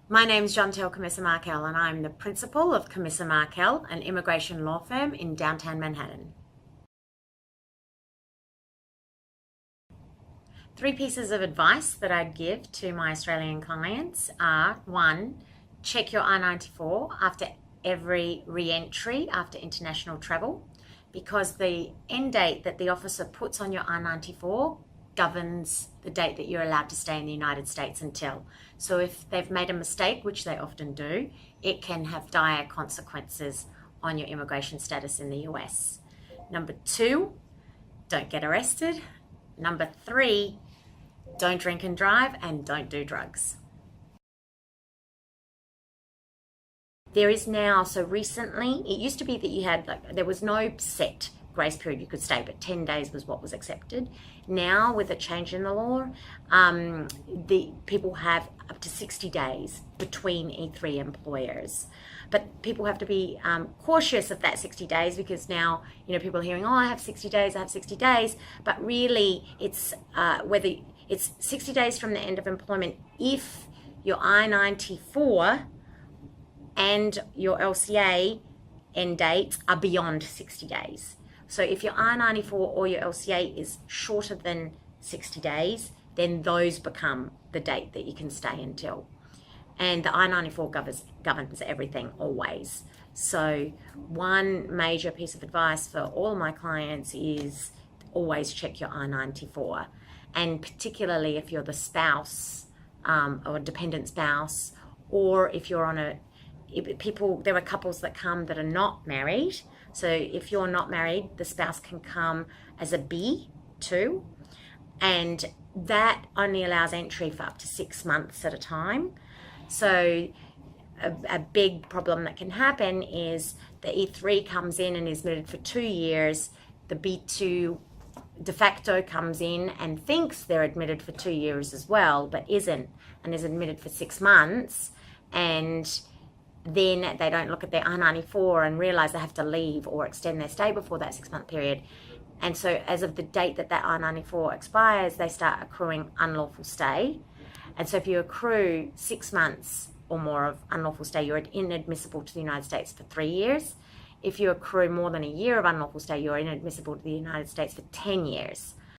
My name is Zjantelle Cammisa Markel and I'm the principal of Cammisa Markel, an immigration law firm in downtown Manhattan. 3 pieces of advice that I'd give to my Australian clients are: 1, check your I-94 after every re-entry after international travel, because the end date that the officer puts on your I-94 governs the date that you're allowed to stay in the United States until. So if they've made a mistake, which they often do, it can have dire consequences on your immigration status in the US. Number 2, don't get arrested. Number 3, don't drink and drive, and don't do drugs. There is now, so recently, it used to be that you had, there was no set grace period you could stay, but 10 days was what was accepted. Now, with a change in the law, the people have up to 60 days between E3 employers. But people have to be cautious of that 60 days, because now, people are hearing, oh, I have 60 days, I have 60 days. But really, it's whether it's 60 days from the end of employment if your I-94 and your LCA end dates are beyond 60 days. So if your I-94 or your LCA is shorter than 60 days, then those become the date that you can stay until. And the I-94 governs everything always. So one major piece of advice for all my clients is always check your I-94. And particularly if you're the spouse or dependent spouse, or if you're on there are couples that come that are not married. So if you're not married, the spouse can come as a B2, and that only allows entry for up to 6 months at a time. So a big problem that can happen is the E3 comes in and is admitted for 2 years. The B2 de facto comes in and thinks they're admitted for 2 years as well, but isn't, and is admitted for 6 months. And then they don't look at their I-94 and realize they have to leave or extend their stay before that 6-month period. And so as of the date that I-94 expires, they start accruing unlawful stay. And so if you accrue 6 months or more of unlawful stay, you're inadmissible to the United States for 3 years. If you accrue more than a year of unlawful stay, you're inadmissible to the United States for 10 years.